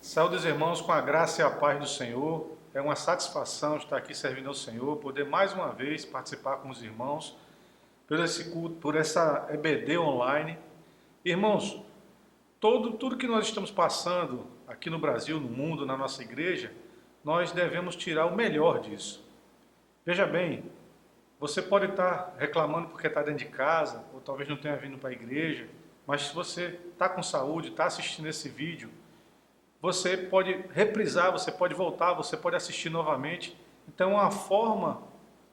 Saúde, irmãos, com a graça e a paz do Senhor. É uma satisfação estar aqui servindo ao Senhor, poder mais uma vez participar com os irmãos por esse culto, por essa EBD online. Irmãos, tudo que nós estamos passando aqui no Brasil, no mundo, na nossa igreja, nós devemos tirar o melhor disso. Veja bem, você pode estar reclamando porque está dentro de casa, ou talvez não tenha vindo para a igreja, mas se você está com saúde, está assistindo esse vídeo, você pode reprisar, você pode voltar, você pode assistir novamente. Então é uma forma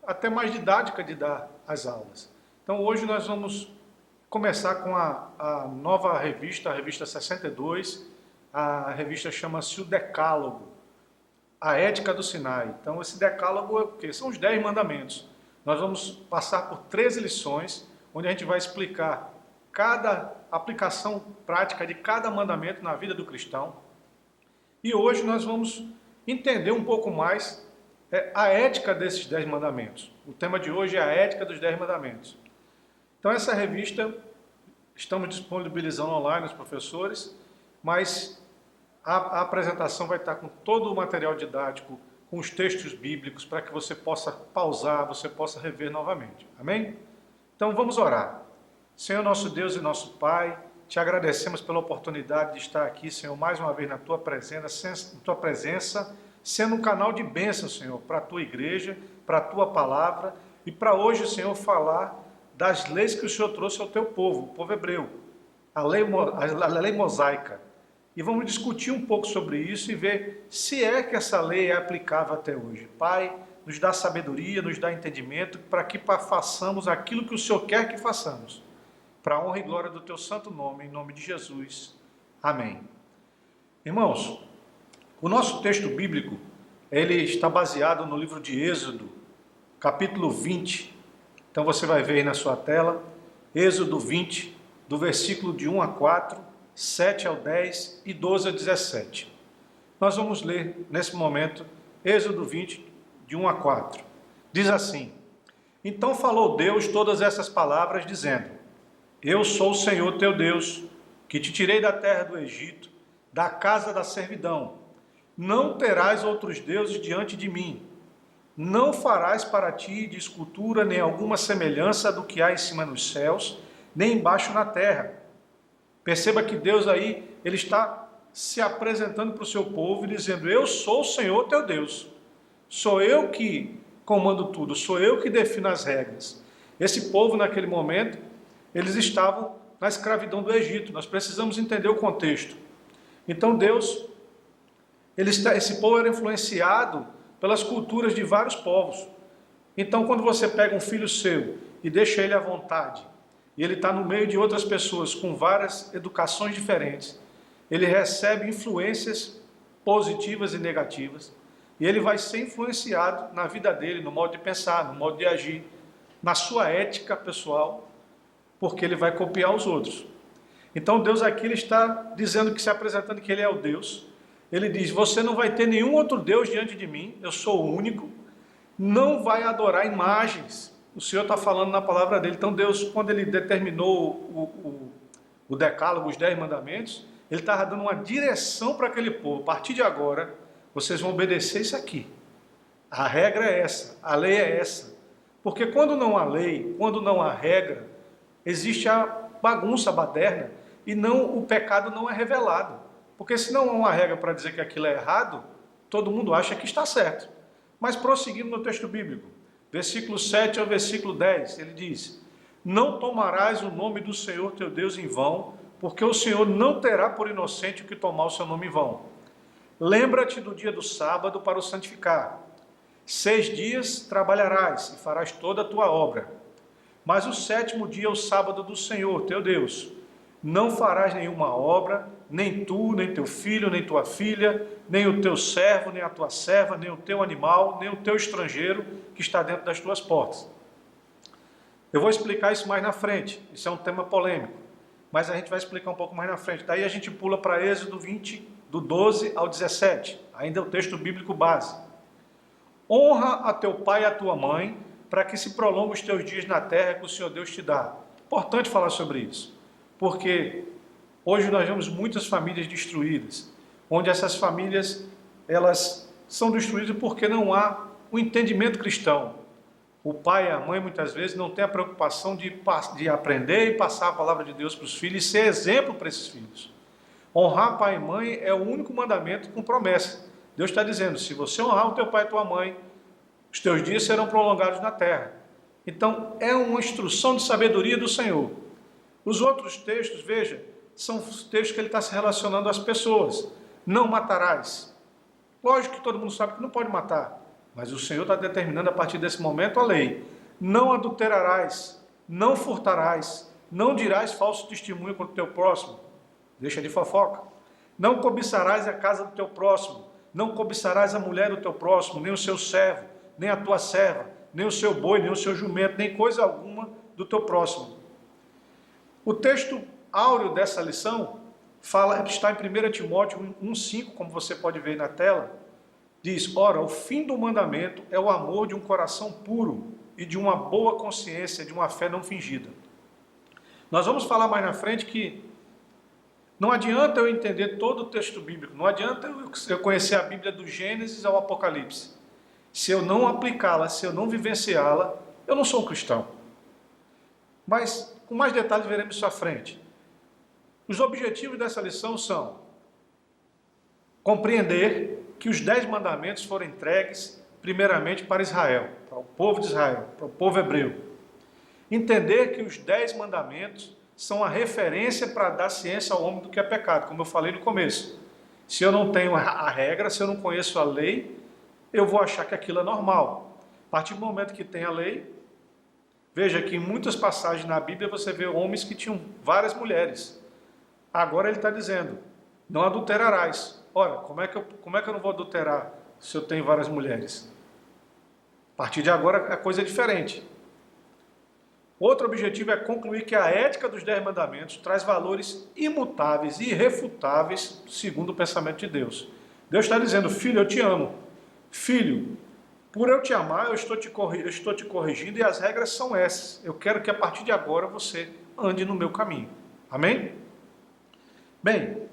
até mais didática de dar as aulas. Então hoje nós vamos começar com a nova revista, a revista 62. A revista chama-se o Decálogo, a Ética do Sinai. Então esse decálogo é o quê? São os 10 mandamentos. Nós vamos passar por 13 lições, onde a gente vai explicar cada aplicação prática de cada mandamento na vida do cristão. E hoje nós vamos entender um pouco mais a ética desses 10 mandamentos. O tema de hoje é a ética dos 10 mandamentos. Então essa revista estamos disponibilizando online aos professores, mas a apresentação vai estar com todo o material didático, com os textos bíblicos, para que você possa pausar, você possa rever novamente. Amém? Então vamos orar. Senhor nosso Deus e nosso Pai, te agradecemos pela oportunidade de estar aqui, Senhor, mais uma vez na tua presença, sendo um canal de bênção, Senhor, para a tua igreja, para a tua palavra e para hoje, Senhor, falar das leis que o Senhor trouxe ao teu povo, o povo hebreu, a lei mosaica. E vamos discutir um pouco sobre isso e ver se é que essa lei é aplicável até hoje. Pai, nos dá sabedoria, nos dá entendimento para que façamos aquilo que o Senhor quer que façamos. Para a honra e glória do teu santo nome, em nome de Jesus. Amém. Irmãos, o nosso texto bíblico, ele está baseado no livro de Êxodo, capítulo 20. Então você vai ver aí na sua tela, Êxodo 20, do versículo de 1 a 4, 7 ao 10 e 12 a 17. Nós vamos ler, nesse momento, Êxodo 20, de 1 a 4. Diz assim: Então falou Deus todas essas palavras, dizendo: Eu sou o Senhor teu Deus, que te tirei da terra do Egito, da casa da servidão. Não terás outros deuses diante de mim. Não farás para ti de escultura nem alguma semelhança do que há em cima nos céus, nem embaixo na terra. Perceba que Deus aí, ele está se apresentando para o seu povo e dizendo: Eu sou o Senhor teu Deus. Sou eu que comando tudo, sou eu que defino as regras. Esse povo naquele momento, eles estavam na escravidão do Egito. Nós precisamos entender o contexto. Então Deus, esse povo era influenciado pelas culturas de vários povos. Então quando você pega um filho seu e deixa ele à vontade, e ele está no meio de outras pessoas com várias educações diferentes, ele recebe influências positivas e negativas, e ele vai ser influenciado na vida dele, no modo de pensar, no modo de agir, na sua ética pessoal, porque ele vai copiar os outros. Então Deus aqui ele está dizendo, que se apresentando que ele é o Deus. Ele diz: você não vai ter nenhum outro Deus diante de mim, eu sou o único. Não vai adorar imagens. O Senhor está falando na palavra dele. Então Deus, quando ele determinou o decálogo, os 10 mandamentos, ele estava dando uma direção para aquele povo. A partir de agora, vocês vão obedecer isso aqui. A regra é essa, a lei é essa. Porque quando não há lei, quando não há regra, existe a bagunça, a baderna, e não, o pecado não é revelado. Porque se não há uma regra para dizer que aquilo é errado, todo mundo acha que está certo. Mas prosseguindo no texto bíblico, versículo 7 ao versículo 10, ele diz: Não tomarás o nome do Senhor teu Deus em vão, porque o Senhor não terá por inocente o que tomar o seu nome em vão. Lembra-te do dia do sábado para o santificar. 6 dias trabalharás e farás toda a tua obra. Mas o 7º dia é o sábado do Senhor, teu Deus. Não farás nenhuma obra, nem tu, nem teu filho, nem tua filha, nem o teu servo, nem a tua serva, nem o teu animal, nem o teu estrangeiro que está dentro das tuas portas. Eu vou explicar isso mais na frente, isso é um tema polêmico, mas a gente vai explicar um pouco mais na frente. Daí a gente pula para Êxodo 20, do 12 ao 17, ainda é o texto bíblico base. Honra a teu pai e a tua mãe, para que se prolongue os teus dias na terra que o Senhor Deus te dá. Importante falar sobre isso, porque hoje nós vemos muitas famílias destruídas, onde essas famílias elas são destruídas porque não há o entendimento cristão. O pai e a mãe muitas vezes não têm a preocupação de aprender e passar a palavra de Deus para os filhos e ser exemplo para esses filhos. Honrar pai e mãe é o único mandamento com promessa. Deus está dizendo, se você honrar o teu pai e tua mãe, os teus dias serão prolongados na terra. Então, é uma instrução de sabedoria do Senhor. Os outros textos, veja, são textos que ele está se relacionando às pessoas. Não matarás. Lógico que todo mundo sabe que não pode matar, mas o Senhor está determinando a partir desse momento a lei. Não adulterarás, não furtarás, não dirás falso testemunho contra o teu próximo. Deixa de fofoca. Não cobiçarás a casa do teu próximo, não cobiçarás a mulher do teu próximo, nem o seu servo, nem a tua serva, nem o seu boi, nem o seu jumento, nem coisa alguma do teu próximo. O texto áureo dessa lição está em 1 Timóteo 1,5, como você pode ver na tela. Diz, ora, o fim do mandamento é o amor de um coração puro e de uma boa consciência, de uma fé não fingida. Nós vamos falar mais na frente que não adianta eu entender todo o texto bíblico, não adianta eu conhecer a Bíblia do Gênesis ao Apocalipse. Se eu não aplicá-la, se eu não vivenciá-la, eu não sou um cristão. Mas, com mais detalhes, veremos isso à frente. Os objetivos dessa lição são compreender que os 10 mandamentos foram entregues, primeiramente, para Israel, para o povo de Israel, para o povo hebreu. Entender que os 10 mandamentos são a referência para dar ciência ao homem do que é pecado, como eu falei no começo. Se eu não tenho a regra, se eu não conheço a lei, eu vou achar que aquilo é normal. A partir do momento que tem a lei, veja que em muitas passagens na Bíblia você vê homens que tinham várias mulheres. Agora ele está dizendo, não adulterarás. Ora, como é que eu não vou adulterar se eu tenho várias mulheres? A partir de agora a coisa é diferente. Outro objetivo é concluir que a ética dos 10 mandamentos traz valores imutáveis e irrefutáveis segundo o pensamento de Deus. Deus está dizendo, filho, eu te amo. Filho, por eu te amar, eu estou te corrigindo e as regras são essas. Eu quero que a partir de agora você ande no meu caminho. Amém? Bem,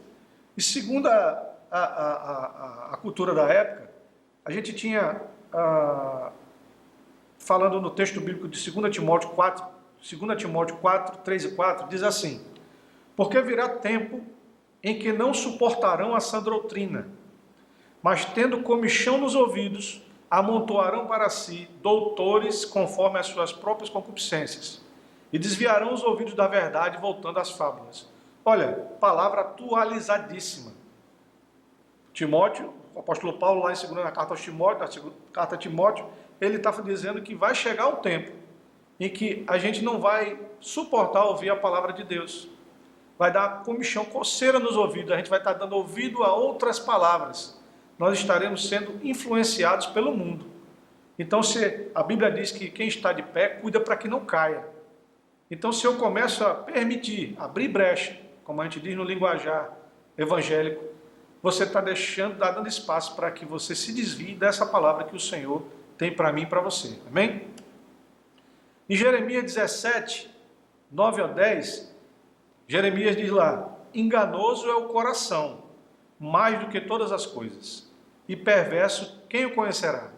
e segundo a cultura da época, a gente tinha, falando no texto bíblico de 2 Timóteo 4, 3 e 4, diz assim, porque virá tempo em que não suportarão a sã doutrina, mas tendo comichão nos ouvidos, amontoarão para si doutores conforme as suas próprias concupiscências, e desviarão os ouvidos da verdade, voltando às fábulas. Olha, palavra atualizadíssima. Timóteo, o apóstolo Paulo, lá em 2 carta aos Timóteo, na segunda carta a Timóteo, ele está dizendo que vai chegar um tempo em que a gente não vai suportar ouvir a palavra de Deus. Vai dar comichão, coceira nos ouvidos, a gente vai estar dando ouvido a outras palavras. Nós estaremos sendo influenciados pelo mundo. Então, se a Bíblia diz que quem está de pé, cuida para que não caia. Então, se eu começo a permitir, abrir brecha, como a gente diz no linguajar evangélico, você está dando espaço para que você se desvie dessa palavra que o Senhor tem para mim e para você. Amém? Em Jeremias 17, 9 a 10, Jeremias diz lá, enganoso é o coração, mais do que todas as coisas, e perverso, quem o conhecerá?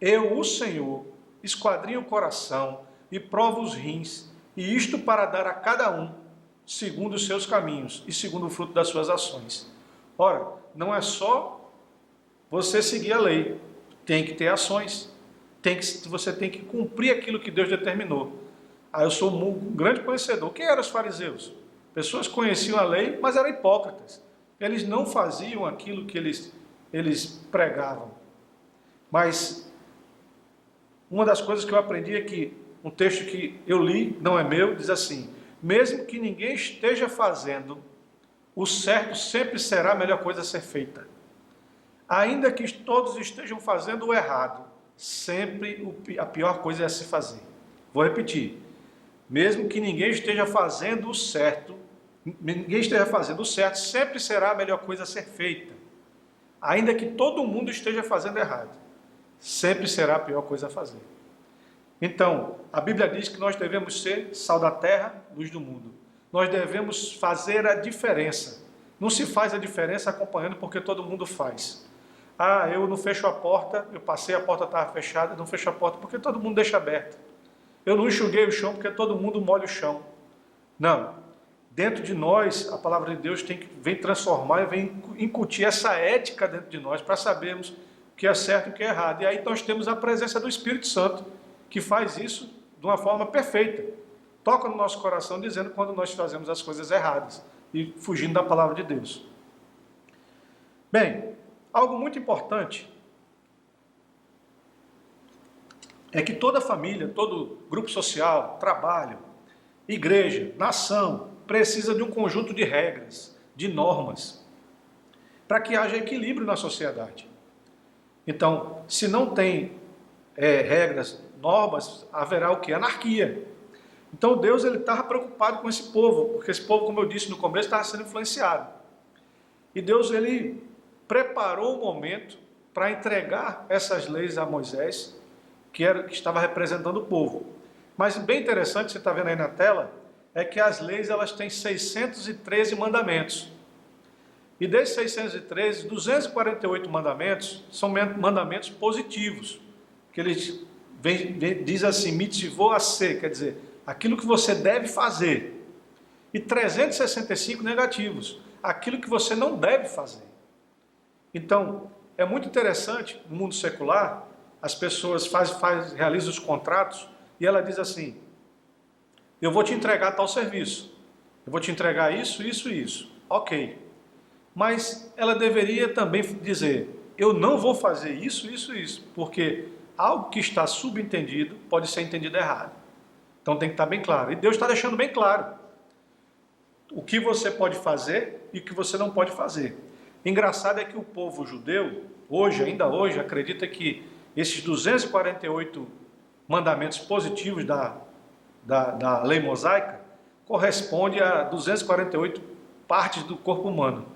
Eu, o Senhor, esquadrinho o coração e provo os rins, e isto para dar a cada um, segundo os seus caminhos e segundo o fruto das suas ações. Ora, não é só você seguir a lei, tem que ter ações, você tem que cumprir aquilo que Deus determinou. Eu sou um grande conhecedor. Quem eram os fariseus? Pessoas que conheciam a lei, mas eram hipócritas. Eles não faziam aquilo que eles pregavam. Mas uma das coisas que eu aprendi é que um texto que eu li, não é meu, diz assim, mesmo que ninguém esteja fazendo, o certo sempre será a melhor coisa a ser feita. Ainda que todos estejam fazendo o errado, sempre a pior coisa é a se fazer. Vou repetir. Mesmo que ninguém esteja fazendo o certo, sempre será a melhor coisa a ser feita. Ainda que todo mundo esteja fazendo errado, sempre será a pior coisa a fazer. Então, a Bíblia diz que nós devemos ser sal da terra, luz do mundo. Nós devemos fazer a diferença. Não se faz a diferença acompanhando porque todo mundo faz. Ah, eu não fecho a porta, eu passei, a porta estava fechada, não fecho a porta porque todo mundo deixa aberta. Eu não enxuguei o chão porque todo mundo molha o chão. Não. Dentro de nós, a palavra de Deus vem transformar e vem incutir essa ética dentro de nós para sabermos o que é certo e o que é errado. E aí nós temos a presença do Espírito Santo, que faz isso de uma forma perfeita. Toca no nosso coração dizendo quando nós fazemos as coisas erradas e fugindo da palavra de Deus. Bem, algo muito importante é que toda família, todo grupo social, trabalho, igreja, nação, precisa de um conjunto de regras, de normas, para que haja equilíbrio na sociedade. Então, se não tem regras, normas, haverá o quê? Anarquia. Então Deus estava preocupado com esse povo, porque esse povo, como eu disse no começo, estava sendo influenciado. E Deus ele preparou o momento para entregar essas leis a Moisés, que estava representando o povo. Mas bem interessante, você está vendo aí na tela, é que as leis elas têm 613 mandamentos. E desses 613, 248 mandamentos são mandamentos positivos, que eles diz assim, mitzvot aseh, quer dizer, aquilo que você deve fazer. E 365 negativos, aquilo que você não deve fazer. Então, é muito interessante, no mundo secular, as pessoas realizam os contratos e ela diz assim, eu vou te entregar tal serviço, eu vou te entregar isso, isso e isso. Ok. Mas ela deveria também dizer, eu não vou fazer isso, isso e isso, porque algo que está subentendido pode ser entendido errado. Então tem que estar bem claro. E Deus está deixando bem claro o que você pode fazer e o que você não pode fazer. Engraçado é que o povo judeu, ainda hoje, acredita que esses 248 mandamentos positivos da lei mosaica correspondem a 248 partes do corpo humano.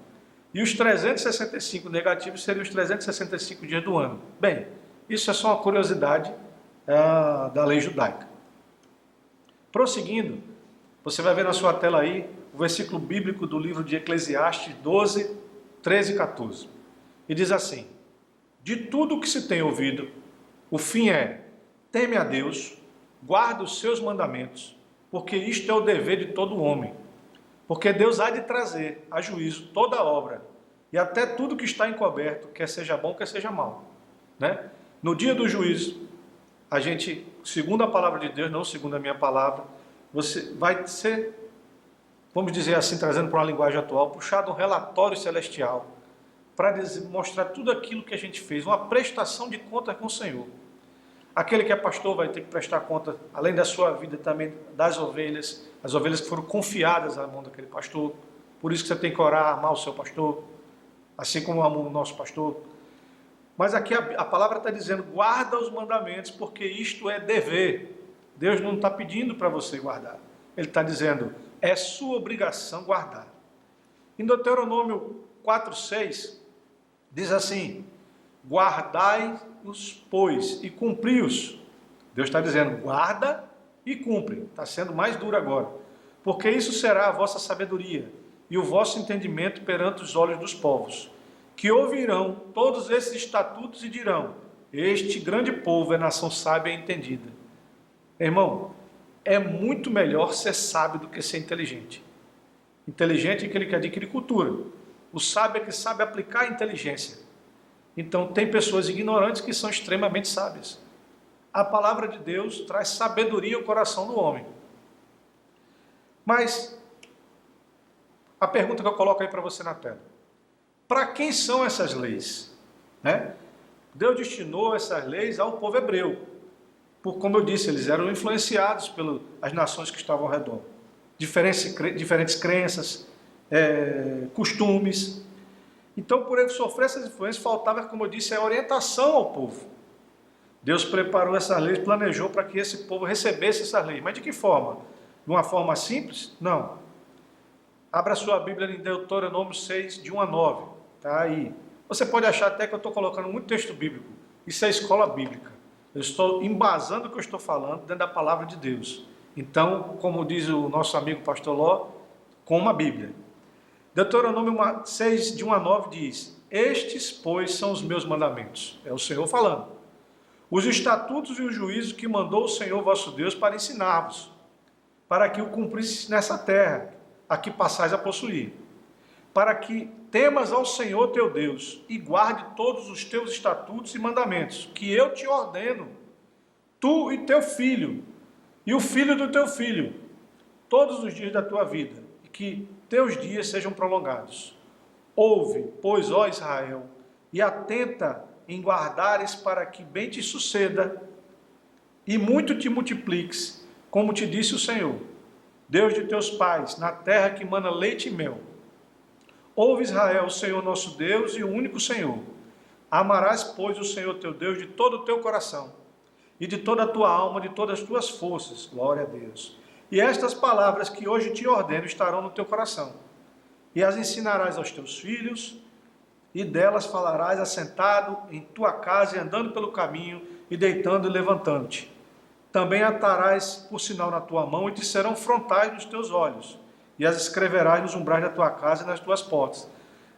E os 365 negativos seriam os 365 dias do ano. Bem, isso é só uma curiosidade da lei judaica. Prosseguindo, você vai ver na sua tela aí o versículo bíblico do livro de Eclesiastes 12, 13 e 14. E diz assim, de tudo o que se tem ouvido, o fim é, teme a Deus, guarda os seus mandamentos, porque isto é o dever de todo homem. Porque Deus há de trazer a juízo toda obra, e até tudo que está encoberto, quer seja bom, quer seja mal. Né? No dia do juízo, a gente, segundo a palavra de Deus, não segundo a minha palavra, você vai ser, vamos dizer assim, trazendo para uma linguagem atual, puxado um relatório celestial, para mostrar tudo aquilo que a gente fez, uma prestação de contas com o Senhor. Aquele que é pastor vai ter que prestar conta, além da sua vida, também das ovelhas, as ovelhas que foram confiadas à mão daquele pastor. Por isso que você tem que orar, amar o seu pastor, assim como amo o nosso pastor. Mas aqui a palavra está dizendo, guarda os mandamentos, porque isto é dever. Deus não está pedindo para você guardar. Ele está dizendo, é sua obrigação guardar. Em Deuteronômio 4:6, diz assim, guardai-os, pois, e cumpri-os. Deus está dizendo, guarda e cumpre. Está sendo mais duro agora. Porque isso será a vossa sabedoria e o vosso entendimento perante os olhos dos povos, que ouvirão todos esses estatutos e dirão, este grande povo é nação sábia e entendida. Irmão, é muito melhor ser sábio do que ser inteligente. Inteligente é aquele que adquire cultura. O sábio é que sabe aplicar a inteligência. Então, tem pessoas ignorantes que são extremamente sábias. A palavra de Deus traz sabedoria ao coração do homem. Mas, a pergunta que eu coloco aí para você na tela. Para quem são essas leis? Né? Deus destinou essas leis ao povo hebreu. Como eu disse, eles eram influenciados pelas nações que estavam ao redor. Diferentes crenças, costumes. Então, por ele sofrer essas influências, faltava, como eu disse, a orientação ao povo. Deus preparou essas leis, planejou para que esse povo recebesse essas leis. Mas de que forma? De uma forma simples? Não. Abra sua Bíblia em Deuteronômio 6, de 1 a 9. Está aí. Você pode achar até que eu estou colocando muito texto bíblico. Isso é escola bíblica. Eu estou embasando o que eu estou falando dentro da palavra de Deus. Então, como diz o nosso amigo pastor Ló, com uma Bíblia. Deuteronômio 6, de 1 a 9 diz: estes, pois, são os meus mandamentos. É o Senhor falando. Os estatutos e os juízos que mandou o Senhor vosso Deus para ensinar-vos, para que o cumprisseis nessa terra, a que passais a possuir, para que temas ao Senhor teu Deus e guarde todos os teus estatutos e mandamentos, que eu te ordeno, tu e teu filho, e o filho do teu filho, todos os dias da tua vida, e que teus dias sejam prolongados. Ouve, pois, ó Israel, e atenta em guardares para que bem te suceda, e muito te multipliques, como te disse o Senhor, Deus de teus pais, na terra que mana leite e mel. Ouve, Israel, o Senhor nosso Deus e o único Senhor. Amarás, pois, o Senhor teu Deus de todo o teu coração, e de toda a tua alma, de todas as tuas forças. Glória a Deus. E estas palavras que hoje te ordeno estarão no teu coração, e as ensinarás aos teus filhos, e delas falarás assentado em tua casa, e andando pelo caminho, e deitando e levantando-te. Também atarás por sinal na tua mão, e te serão frontais nos teus olhos, e as escreverás nos umbrais da tua casa e nas tuas portas.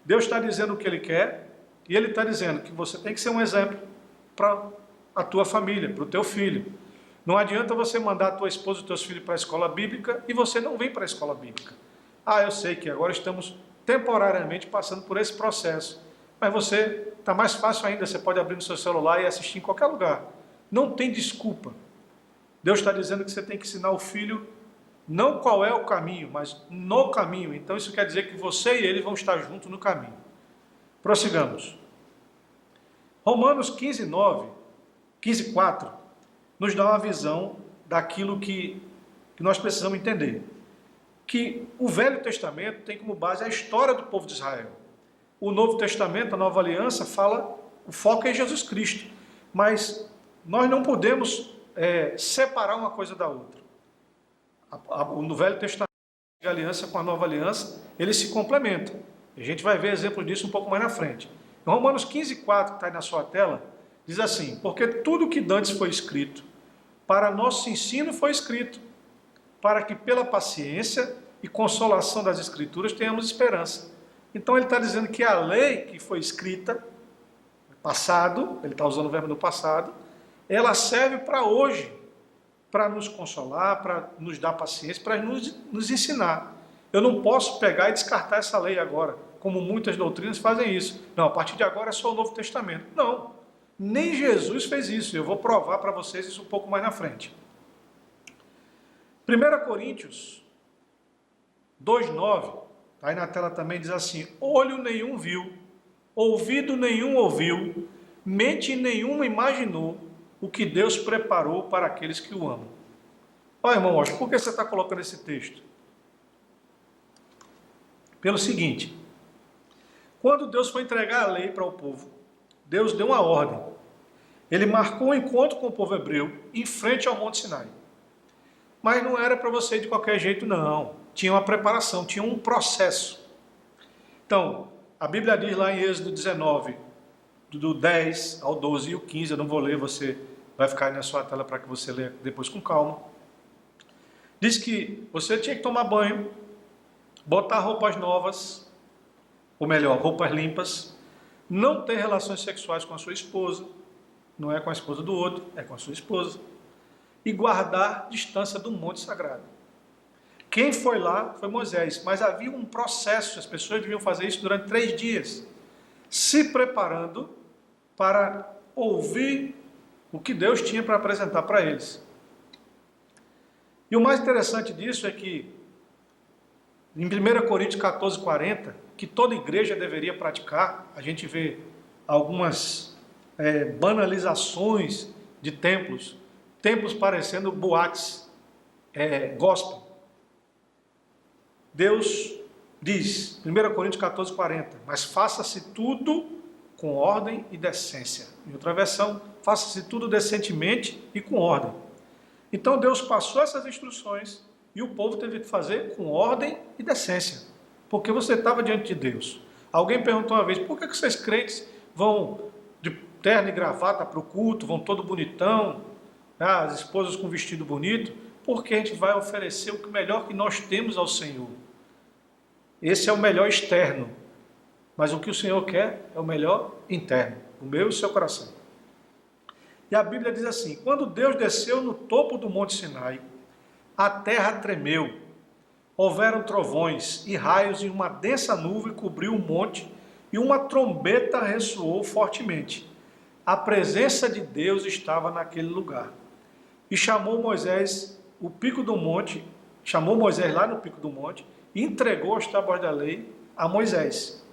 Deus está dizendo o que Ele quer, e Ele está dizendo que você tem que ser um exemplo para a tua família, para o teu filho. Não adianta você mandar a tua esposa e os teus filhos para a escola bíblica, e você não vem para a escola bíblica. Eu sei que agora estamos temporariamente passando por esse processo, mas você está mais fácil ainda, você pode abrir no seu celular e assistir em qualquer lugar. Não tem desculpa. Deus está dizendo que você tem que ensinar o filho não qual é o caminho, mas no caminho. Então isso quer dizer que você e ele vão estar juntos no caminho. Prossigamos. Romanos 15:4, nos dá uma visão daquilo que nós precisamos entender. Que o Velho Testamento tem como base a história do povo de Israel. O Novo Testamento, a Nova Aliança, o foco é em Jesus Cristo. Mas nós não podemos separar uma coisa da outra. No Velho Testamento, a aliança com a Nova Aliança, eles se complementam. A gente vai ver exemplo disso um pouco mais na frente. Em Romanos 15:4, que está aí na sua tela, diz assim: porque tudo que dantes foi escrito, para nosso ensino foi escrito, para que pela paciência e consolação das Escrituras tenhamos esperança. Então ele está dizendo que a lei que foi escrita, passado, ele está usando o verbo no passado, ela serve para hoje, para nos consolar, para nos dar paciência, para nos ensinar. Eu não posso pegar e descartar essa lei agora, como muitas doutrinas fazem isso. Não, a partir de agora é só o Novo Testamento. Não, nem Jesus fez isso. Eu vou provar para vocês isso um pouco mais na frente. 1 Coríntios 2:9, aí na tela também diz assim: olho nenhum viu, ouvido nenhum ouviu, mente nenhuma imaginou o que Deus preparou para aqueles que o amam. Olha, irmão, por que você está colocando esse texto? Pelo seguinte: quando Deus foi entregar a lei para o povo, Deus deu uma ordem. Ele marcou um encontro com o povo hebreu em frente ao Monte Sinai. Mas não era para você ir de qualquer jeito, não. Tinha uma preparação, tinha um processo. Então, a Bíblia diz lá em Êxodo 19, do 10 ao 12 e o 15, eu não vou ler, você vai ficar aí na sua tela para que você leia depois com calma. Diz que você tinha que tomar banho, botar roupas novas, ou melhor, roupas limpas, não ter relações sexuais com a sua esposa, não é com a esposa do outro, é com a sua esposa, e guardar distância do monte sagrado. Quem foi lá foi Moisés, mas havia um processo, as pessoas deviam fazer isso durante 3 dias, se preparando para ouvir o que Deus tinha para apresentar para eles. E o mais interessante disso é que, em 1 Coríntios 14:40, que toda igreja deveria praticar, a gente vê algumas banalizações de templos parecendo boates gospel. Deus diz, 1 Coríntios 14:40, mas faça-se tudo com ordem e decência. Em outra versão, faça-se tudo decentemente e com ordem. Então Deus passou essas instruções e o povo teve que fazer com ordem e decência, porque você estava diante de Deus. Alguém perguntou uma vez: por que vocês crentes vão de terno e gravata para o culto, vão todo bonitão, as esposas com vestido bonito? Porque a gente vai oferecer o melhor que nós temos ao Senhor. Esse é o melhor externo, mas o que o Senhor quer é o melhor interno, o meu e o seu coração. E a Bíblia diz assim: quando Deus desceu no topo do Monte Sinai, a terra tremeu, houveram trovões e raios, e uma densa nuvem cobriu o monte, e uma trombeta ressoou fortemente. A presença de Deus estava naquele lugar. E chamou Moisés lá no pico do monte, e entregou as tábuas da lei a Moisés.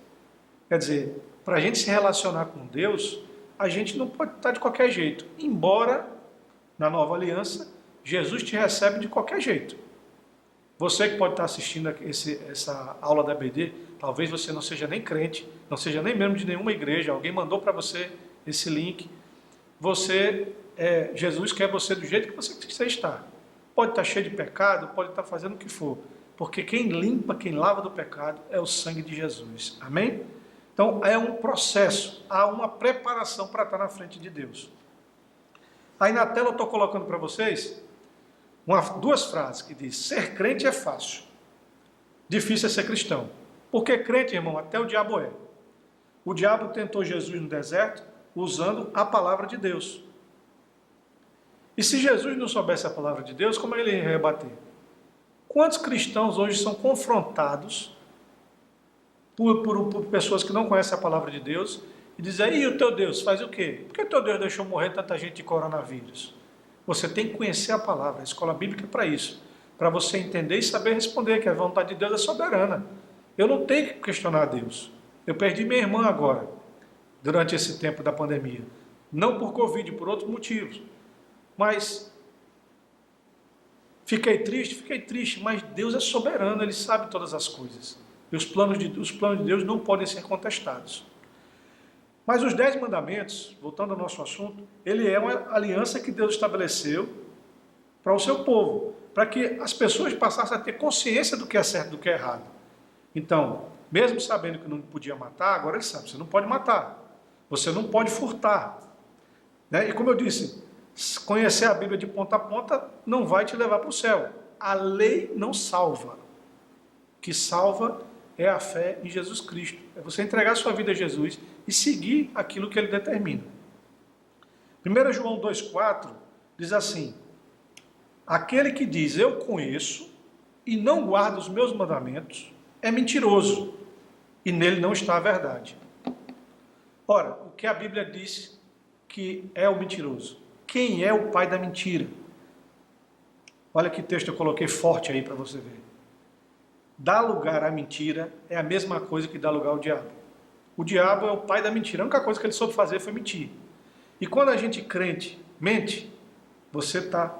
Quer dizer, para a gente se relacionar com Deus, a gente não pode estar de qualquer jeito. Embora, na nova aliança, Jesus te recebe de qualquer jeito. Você que pode estar assistindo essa aula da EBD, talvez você não seja nem crente, não seja nem membro de nenhuma igreja, alguém mandou para você esse link. Jesus quer você do jeito que você está. Pode estar cheio de pecado, pode estar fazendo o que for, porque quem limpa, quem lava do pecado é o sangue de Jesus. Amém? Então é um processo, há uma preparação para estar na frente de Deus. Aí na tela eu estou colocando para vocês duas frases que diz: ser crente é fácil, difícil é ser cristão. Porque crente, irmão, até o diabo é. O diabo tentou Jesus no deserto usando a palavra de Deus. E se Jesus não soubesse a palavra de Deus, como ele ia rebater? Quantos cristãos hoje são confrontados por pessoas que não conhecem a palavra de Deus e dizem: e o teu Deus faz o quê? Por que o teu Deus deixou morrer tanta gente de coronavírus? Você tem que conhecer a palavra. A escola bíblica é para isso, para você entender e saber responder que a vontade de Deus é soberana. Eu não tenho que questionar a Deus. Eu perdi minha irmã agora, durante esse tempo da pandemia. Não por Covid, por outros motivos. Mas fiquei triste, mas Deus é soberano, Ele sabe todas as coisas. E os planos de Deus não podem ser contestados. Mas os 10 mandamentos, voltando ao nosso assunto, ele é uma aliança que Deus estabeleceu para o seu povo, para que as pessoas passassem a ter consciência do que é certo e do que é errado. Então, mesmo sabendo que não podia matar, agora ele sabe: você não pode matar, você não pode furtar. Né? E como eu disse, conhecer a Bíblia de ponta a ponta não vai te levar para o céu. A lei não salva. O que salva é a fé em Jesus Cristo. É você entregar sua vida a Jesus e seguir aquilo que Ele determina. 1 João 2,4 diz assim: aquele que diz eu conheço e não guarda os meus mandamentos é mentiroso, e nele não está a verdade. Ora, o que a Bíblia diz que é o mentiroso? Quem é o pai da mentira? Olha que texto eu coloquei forte aí para você ver. Dar lugar à mentira é a mesma coisa que dar lugar ao diabo. O diabo é o pai da mentira. A única coisa que ele soube fazer foi mentir. E quando a gente crente mente, você está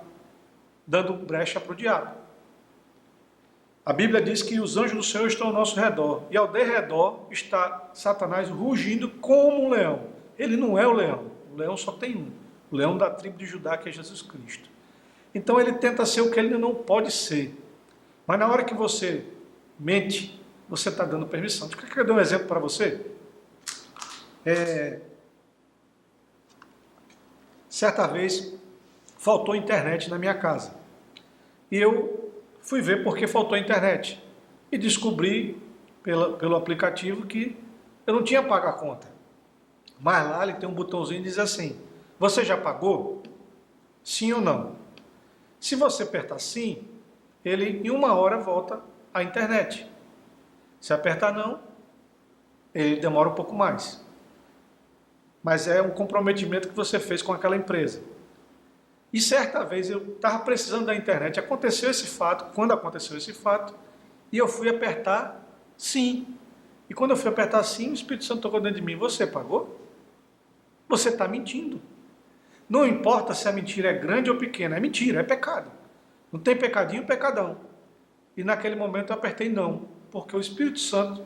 dando brecha para o diabo. A Bíblia diz que os anjos do Senhor estão ao nosso redor. E ao derredor está Satanás rugindo como um leão. Ele não é o leão. O leão só tem um. O leão da tribo de Judá, que é Jesus Cristo. Então ele tenta ser o que ele não pode ser. Mas na hora que você mente, você está dando permissão. Deixa eu dar um exemplo para você. Certa vez faltou internet na minha casa. E eu fui ver por que faltou internet. E descobri pelo aplicativo que eu não tinha pago a conta. Mas lá ele tem um botãozinho que diz assim: você já pagou? Sim ou não? Se você apertar sim, ele em 1 hora volta à internet. Se apertar não, ele demora um pouco mais. Mas é um comprometimento que você fez com aquela empresa. E certa vez eu estava precisando da internet. Aconteceu esse fato, quando aconteceu esse fato, e eu fui apertar sim. E quando eu fui apertar sim, o Espírito Santo tocou dentro de mim: você pagou? Você está mentindo. Não importa se a mentira é grande ou pequena, é mentira, é pecado. Não tem pecadinho, pecadão. E naquele momento eu apertei não, porque o Espírito Santo,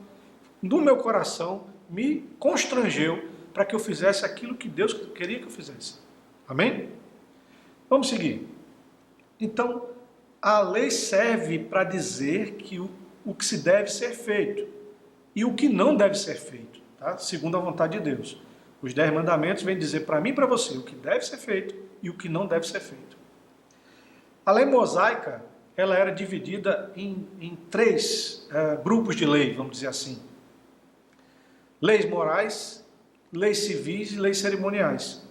no meu coração, me constrangeu para que eu fizesse aquilo que Deus queria que eu fizesse. Amém? Vamos seguir. Então, a lei serve para dizer que o que se deve ser feito e o que não deve ser feito, tá? Segundo a vontade de Deus. Os 10 mandamentos vêm dizer para mim e para você o que deve ser feito e o que não deve ser feito. A lei mosaica ela era dividida em três grupos de lei, vamos dizer assim. Leis morais, leis civis e leis cerimoniais.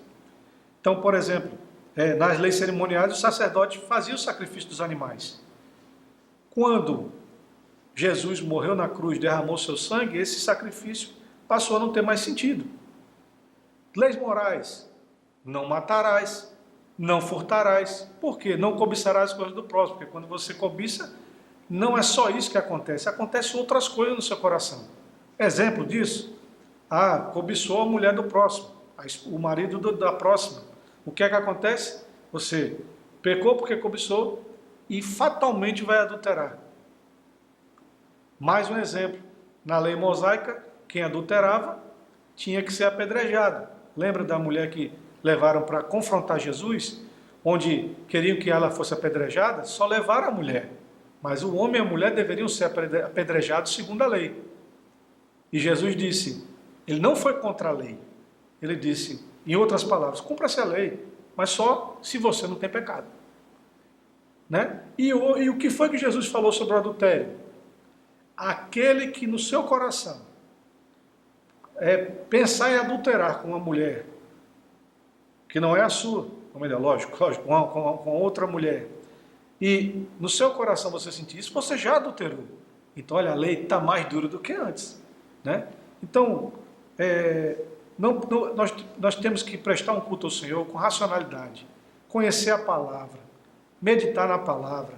Então, por exemplo, nas leis cerimoniais, o sacerdote fazia o sacrifício dos animais. Quando Jesus morreu na cruz, derramou seu sangue, esse sacrifício passou a não ter mais sentido. Leis morais, não matarás, não furtarás. Por quê? Não cobiçarás as coisas do próximo, porque quando você cobiça, não é só isso que acontece, acontecem outras coisas no seu coração. Exemplo disso, cobiçou a mulher do próximo, o marido da próxima. O que é que acontece? Você pecou porque cobiçou e fatalmente vai adulterar. Mais um exemplo, na lei mosaica, quem adulterava tinha que ser apedrejado. Lembra da mulher que levaram para confrontar Jesus, onde queriam que ela fosse apedrejada? Só levaram a mulher, mas o homem e a mulher deveriam ser apedrejados segundo a lei. E Jesus disse, ele não foi contra a lei, ele disse, em outras palavras, cumpra-se a lei, mas só se você não tem pecado. Né? E o que foi que Jesus falou sobre o adultério? Aquele que no seu coração pensar em adulterar com uma mulher que não é a sua, ou melhor, lógico, com outra mulher, e no seu coração você sentir isso, você já adulterou. Então, olha, a lei está mais dura do que antes. Né? Então, nós temos que prestar um culto ao Senhor com racionalidade, conhecer a palavra, meditar na palavra,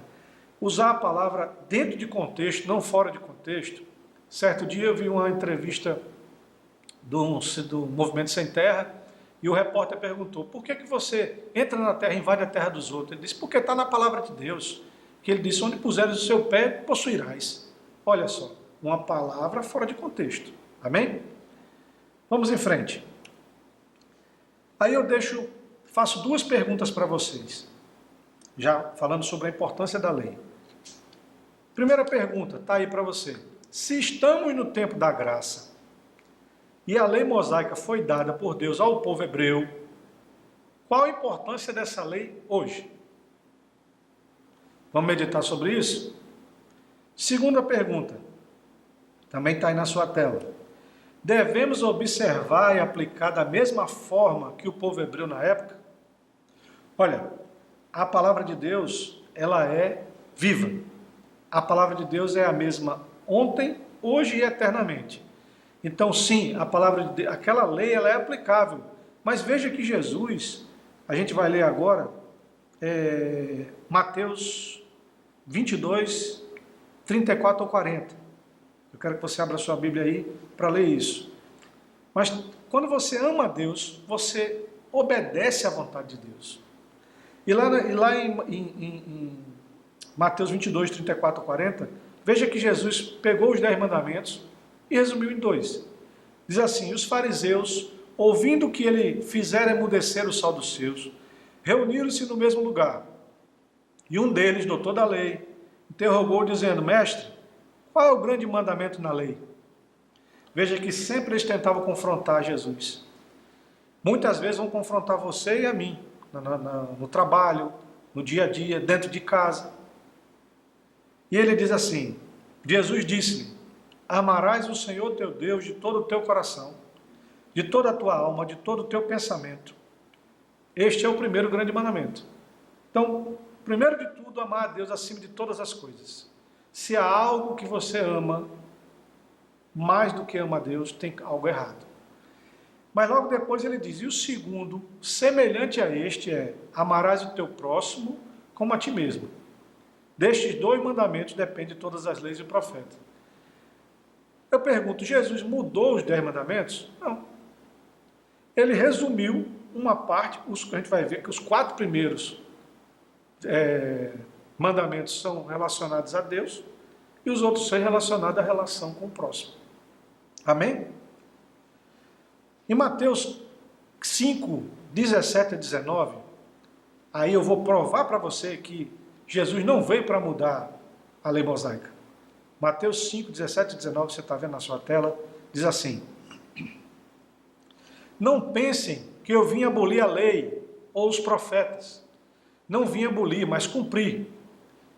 usar a palavra dentro de contexto, não fora de contexto. Certo dia eu vi uma entrevista do Movimento Sem Terra, e o repórter perguntou, por que você entra na terra e invade a terra dos outros? Ele disse, porque está na palavra de Deus, que ele disse, onde puseres o seu pé, possuirás. Olha só, uma palavra fora de contexto. Amém? Vamos em frente. Aí eu faço duas perguntas para vocês, já falando sobre a importância da lei. Primeira pergunta, está aí para você. Se estamos no tempo da graça, e a lei mosaica foi dada por Deus ao povo hebreu, qual a importância dessa lei hoje? Vamos meditar sobre isso? Segunda pergunta, também está aí na sua tela. Devemos observar e aplicar da mesma forma que o povo hebreu na época? Olha, a palavra de Deus, ela é viva. A palavra de Deus é a mesma ontem, hoje e eternamente. Então, sim, a palavra de Deus, aquela lei, ela é aplicável. Mas veja que Jesus, a gente vai ler agora, Mateus 22, 34 ou 40. Eu quero que você abra a sua Bíblia aí para ler isso. Mas quando você ama a Deus, você obedece à vontade de Deus. E lá em Mateus 22, 34 ou 40, veja que Jesus pegou os 10 mandamentos e resumiu em 2. Diz assim, os fariseus, ouvindo que ele fizera emudecer o sal dos seus, reuniram-se no mesmo lugar. E um deles, doutor da lei, interrogou dizendo, mestre, qual é o grande mandamento na lei? Veja que sempre eles tentavam confrontar Jesus. Muitas vezes vão confrontar você e a mim, no trabalho, no dia a dia, dentro de casa. E ele diz assim, Jesus disse-lhe, amarás o Senhor teu Deus de todo o teu coração, de toda a tua alma, de todo o teu pensamento. Este é o primeiro grande mandamento. Então, primeiro de tudo, amar a Deus acima de todas as coisas. Se há algo que você ama mais do que ama a Deus, tem algo errado. Mas logo depois ele diz, e o segundo, semelhante a este, amarás o teu próximo como a ti mesmo. Destes 2 mandamentos depende de todas as leis e o profeta. Eu pergunto, Jesus mudou os 10 mandamentos? Não. Ele resumiu uma parte, a gente vai ver que os 4 primeiros mandamentos são relacionados a Deus e os outros são relacionados à relação com o próximo. Amém? Em Mateus 5, 17 a 19, aí eu vou provar para você que Jesus não veio para mudar a lei mosaica. Mateus 5, 17 e 19, você está vendo na sua tela, diz assim, não pensem que eu vim abolir a lei ou os profetas. Não vim abolir, mas cumprir.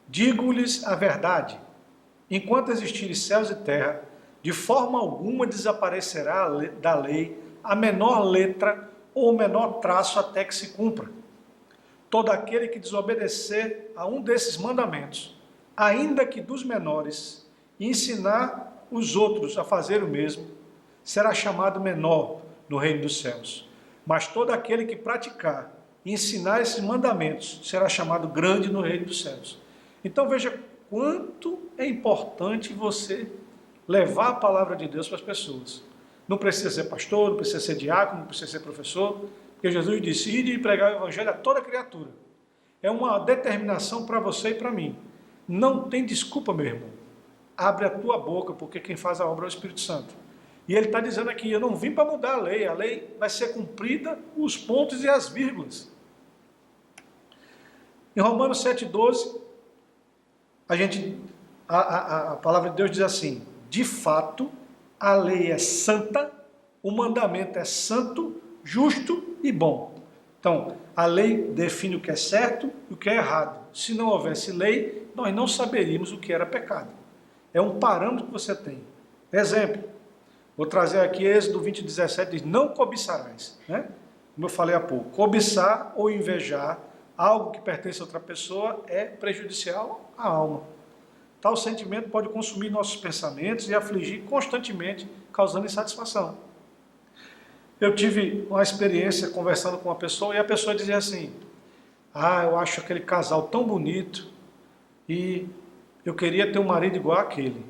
Digo-lhes a verdade, enquanto existirem céus e terra, de forma alguma desaparecerá da lei a menor letra ou o menor traço até que se cumpra. Todo aquele que desobedecer a um desses mandamentos, ainda que dos menores, e ensinar os outros a fazer o mesmo, será chamado menor no reino dos céus. Mas todo aquele que praticar e ensinar esses mandamentos será chamado grande no reino dos céus. Então veja quanto é importante você levar a palavra de Deus para as pessoas. Não precisa ser pastor, não precisa ser diácono, não precisa ser professor, porque Jesus disse: ide e pregar o evangelho a toda criatura. É uma determinação para você e para mim. Não tem desculpa, meu irmão. Abre a tua boca, porque quem faz a obra é o Espírito Santo. E ele está dizendo aqui: eu não vim para mudar a lei vai ser cumprida, os pontos e as vírgulas. Em Romanos 7,12, a palavra de Deus diz assim: de fato, a lei é santa, o mandamento é santo, justo e bom. Então, a lei define o que é certo e o que é errado. Se não houvesse lei, nós não saberíamos o que era pecado. É um parâmetro que você tem. Exemplo, vou trazer aqui Êxodo 20:17, diz: não cobiçarás, né? Como eu falei há pouco, cobiçar ou invejar algo que pertence a outra pessoa é prejudicial à alma. Tal sentimento pode consumir nossos pensamentos e afligir constantemente, causando insatisfação. Eu tive uma experiência conversando com uma pessoa e a pessoa dizia assim: eu acho aquele casal tão bonito e eu queria ter um marido igual àquele.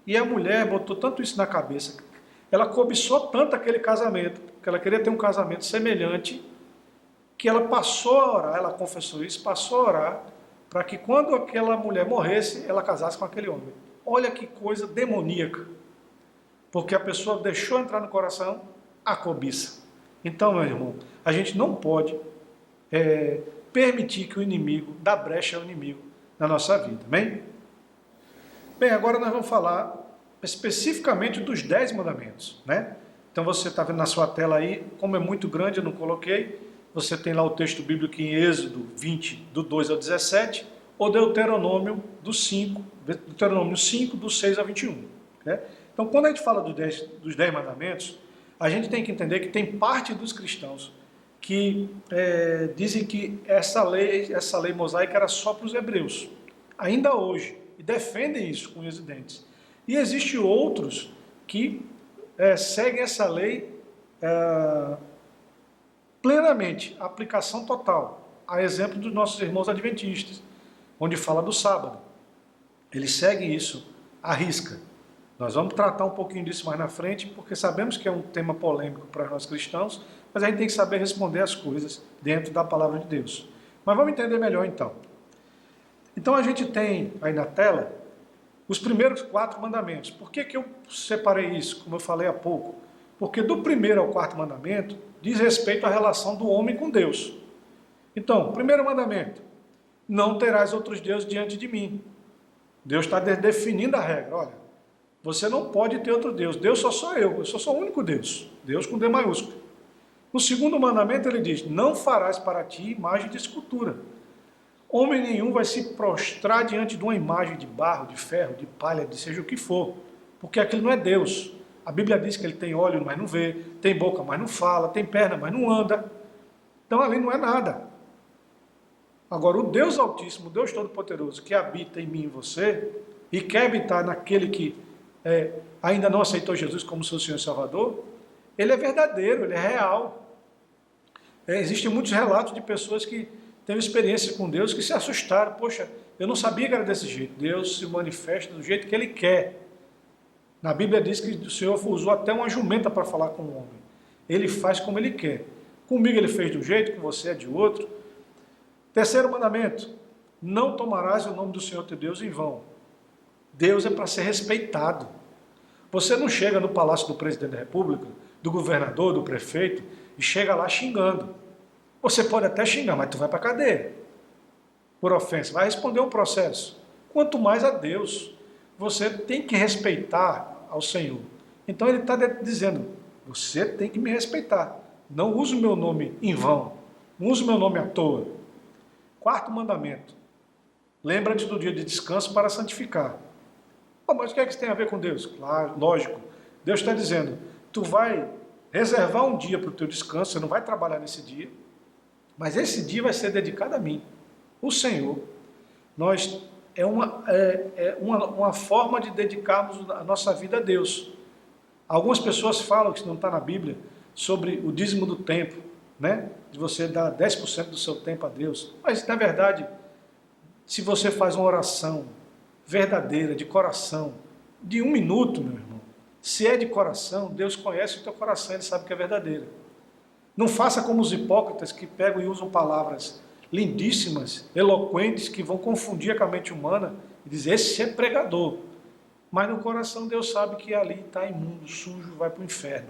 E a mulher botou tanto isso na cabeça, ela cobiçou tanto aquele casamento, que ela queria ter um casamento semelhante, que ela passou a orar, ela confessou isso, passou a orar, para que quando aquela mulher morresse, ela casasse com aquele homem. Olha que coisa demoníaca, porque a pessoa deixou entrar no coração a cobiça. Então, meu irmão, a gente não pode permitir que o inimigo dê brecha ao inimigo na nossa vida, amém? Bem, agora nós vamos falar especificamente dos 10 mandamentos, né? Então você está vendo na sua tela aí, como é muito grande, eu não coloquei. Você tem lá o texto bíblico em Êxodo 20, do 2 ao 17, ou Deuteronômio 5, do 6 ao 21. Né? Então, quando a gente fala dos 10 mandamentos, a gente tem que entender que tem parte dos cristãos que dizem que essa lei mosaica era só para os hebreus, ainda hoje, e defendem isso com unhas e dentes. E existem outros que seguem essa lei plenamente, a aplicação total, a exemplo dos nossos irmãos adventistas, onde fala do sábado. Eles seguem isso à risca. Nós vamos tratar um pouquinho disso mais na frente, porque sabemos que é um tema polêmico para nós cristãos, mas a gente tem que saber responder as coisas dentro da palavra de Deus. Mas vamos entender melhor então. Então a gente tem aí na tela os primeiros 4 mandamentos. Por que eu separei isso, como eu falei há pouco? Porque do primeiro ao 4º mandamento diz respeito à relação do homem com Deus. Então, primeiro mandamento: não terás outros deuses diante de mim. Deus está definindo a regra. Olha, você não pode ter outro Deus. Deus só sou eu só sou o único Deus. Deus com D maiúsculo. No segundo mandamento ele diz: não farás para ti imagem de escultura. Homem nenhum vai se prostrar diante de uma imagem de barro, de ferro, de palha, de seja o que for, porque aquilo não é Deus. A Bíblia diz que ele tem olho, mas não vê, tem boca, mas não fala, tem perna, mas não anda. Então ali não é nada. Agora, o Deus Altíssimo, o Deus Todo-Poderoso, que habita em mim e em você, e quer habitar naquele que ainda não aceitou Jesus como seu Senhor e Salvador, ele é verdadeiro, ele é real. Existem muitos relatos de pessoas que teve experiência com Deus que se assustaram. Poxa, eu não sabia que era desse jeito. Deus se manifesta do jeito que Ele quer. Na Bíblia diz que o Senhor usou até uma jumenta para falar com o homem. Ele faz como Ele quer. Comigo Ele fez de um jeito, com você é de outro. Terceiro mandamento: não tomarás o nome do Senhor teu Deus em vão. Deus é para ser respeitado. Você não chega no palácio do presidente da República, do governador, do prefeito, e chega lá xingando. Você pode até xingar, mas tu vai para a cadeia por ofensa, vai responder um processo. Quanto mais a Deus, você tem que respeitar ao Senhor. Então ele está dizendo: você tem que me respeitar. Não use o meu nome em vão, não use o meu nome à toa. 4º mandamento: Lembra-te do dia de descanso para santificar. Oh, mas o que é que isso tem a ver com Deus? Claro, lógico. Deus está dizendo, tu vai reservar um dia para o teu descanso, você não vai trabalhar nesse dia, mas esse dia vai ser dedicado a mim, o Senhor. Nós, uma forma de dedicarmos a nossa vida a Deus. Algumas pessoas falam, que não está na Bíblia, sobre o dízimo do tempo, né? De você dar 10% do seu tempo a Deus. Mas, na verdade, se você faz uma oração verdadeira, de coração, de 1 minuto, meu irmão, se é de coração, Deus conhece o teu coração, Ele sabe que é verdadeira. Não faça como os hipócritas que pegam e usam palavras lindíssimas, eloquentes, que vão confundir com a mente humana e dizer, esse é pregador. Mas no coração Deus sabe que ali está imundo, sujo, vai para o inferno.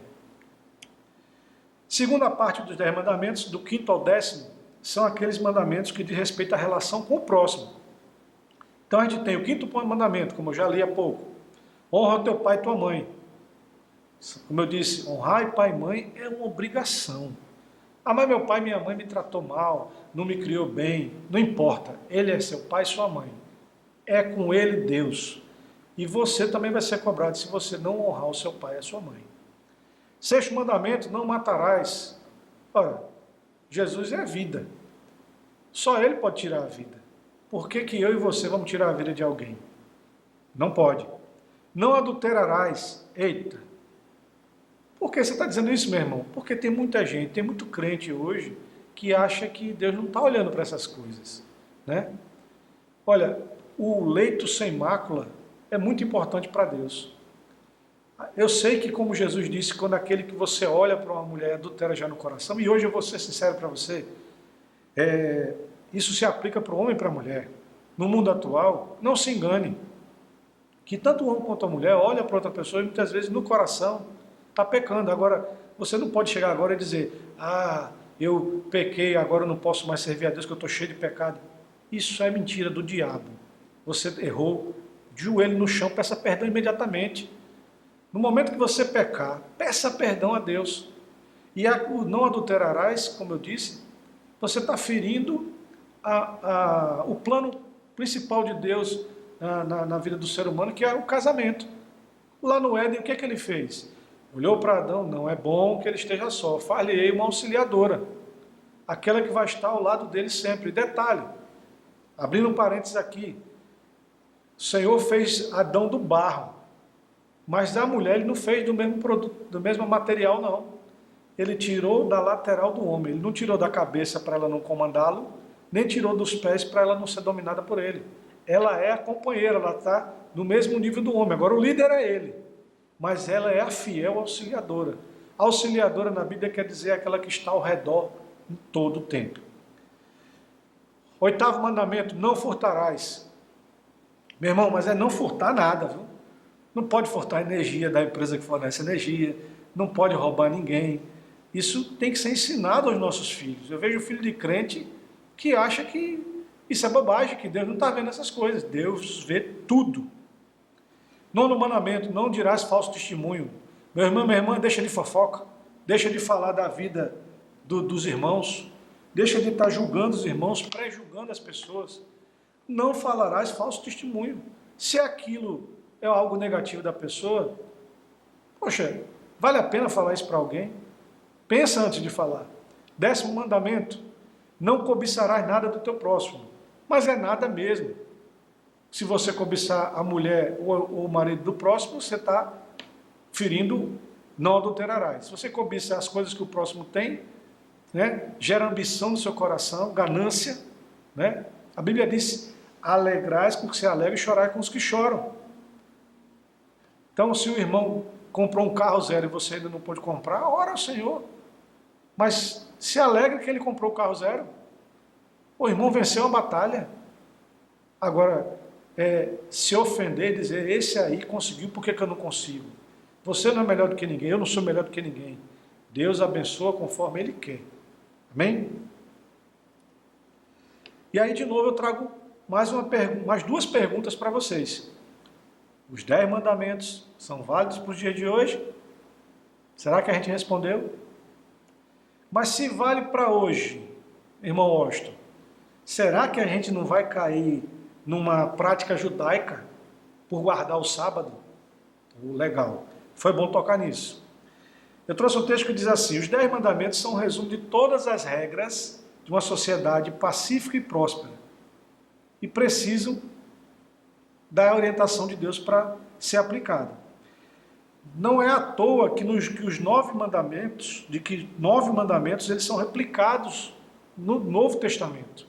Segunda parte dos 10 mandamentos, do 5º ao 10º, são aqueles mandamentos que diz respeito à relação com o próximo. Então a gente tem o 5º mandamento, como eu já li há pouco. Honra teu pai e tua mãe. Como eu disse, honrar pai e mãe é uma obrigação. Ah, mas meu pai e minha mãe me tratou mal, não me criou bem. Não importa, ele é seu pai e sua mãe. É com ele Deus. E você também vai ser cobrado se você não honrar o seu pai e a sua mãe. 6º mandamento, não matarás. Ora, Jesus é a vida. Só Ele pode tirar a vida. Por que que eu e você vamos tirar a vida de alguém? Não pode. Não adulterarás. Eita. Por que você está dizendo isso, meu irmão? Porque tem muita gente, tem muito crente hoje que acha que Deus não está olhando para essas coisas, né? Olha, o leito sem mácula é muito importante para Deus. Eu sei que, como Jesus disse, quando aquele que você olha para uma mulher adultera já no coração, e hoje eu vou ser sincero para você, isso se aplica para o homem e para a mulher. No mundo atual, não se engane, que tanto o homem quanto a mulher olha para outra pessoa e muitas vezes no coração está pecando. Agora, você não pode chegar agora e dizer, eu pequei, agora eu não posso mais servir a Deus, que eu estou cheio de pecado. Isso é mentira do diabo. Você errou, joelho no chão, peça perdão imediatamente. No momento que você pecar, peça perdão a Deus. E o não adulterarás, como eu disse, você está ferindo o plano principal de Deus na vida do ser humano, que é o casamento. Lá no Éden, o que é que ele fez? Olhou para Adão, não é bom que ele esteja só, far-lhe-ei uma auxiliadora, aquela que vai estar ao lado dele sempre. Detalhe, abrindo um parênteses aqui, o Senhor fez Adão do barro, mas a mulher ele não fez do mesmo produto, do mesmo material, não. Ele tirou da lateral do homem, ele não tirou da cabeça para ela não comandá-lo, nem tirou dos pés para ela não ser dominada por ele. Ela é a companheira, ela está no mesmo nível do homem. Agora o líder é ele, mas ela é a fiel auxiliadora. A auxiliadora na Bíblia quer dizer aquela que está ao redor em todo o tempo. 8º mandamento, não furtarás. Meu irmão, mas é não furtar nada, viu? Não pode furtar a energia da empresa que fornece energia, não pode roubar ninguém. Isso tem que ser ensinado aos nossos filhos. Eu vejo filho de crente que acha que isso é bobagem, que Deus não está vendo essas coisas. Deus vê tudo. 9º mandamento, não dirás falso testemunho. Meu irmão, minha irmã, deixa de fofoca, deixa de falar da vida dos irmãos, deixa de estar julgando os irmãos, pré-julgando as pessoas. Não falarás falso testemunho. Se aquilo é algo negativo da pessoa, poxa, vale a pena falar isso para alguém? Pensa antes de falar. 10º mandamento, não cobiçarás nada do teu próximo. Mas é nada mesmo. Se você cobiçar a mulher ou o marido do próximo, você está ferindo, não adulterarás. Se você cobiça as coisas que o próximo tem, né, gera ambição no seu coração, ganância, né? A Bíblia diz, alegrais com os que se alegram e chorai com os que choram. Então, se o irmão comprou um carro zero e você ainda não pôde comprar, ora ao Senhor. Mas se alegra que ele comprou o carro zero. O irmão venceu a batalha. Agora, se ofender e dizer, esse aí conseguiu, por que eu não consigo? Você não é melhor do que ninguém, eu não sou melhor do que ninguém. Deus abençoa conforme Ele quer. Amém? E aí, de novo, eu trago mais 2 perguntas para vocês. Os 10 mandamentos são válidos para o dia de hoje? Será que a gente respondeu? Mas se vale para hoje, irmão Austin, será que a gente não vai cair numa prática judaica por guardar o sábado. Legal. Foi bom tocar nisso. Eu trouxe um texto que diz assim: os 10 mandamentos são um resumo de todas as regras de uma sociedade pacífica e próspera. E precisam da orientação de Deus para ser aplicada. Não é à toa que os 9 mandamentos, eles são replicados no Novo Testamento.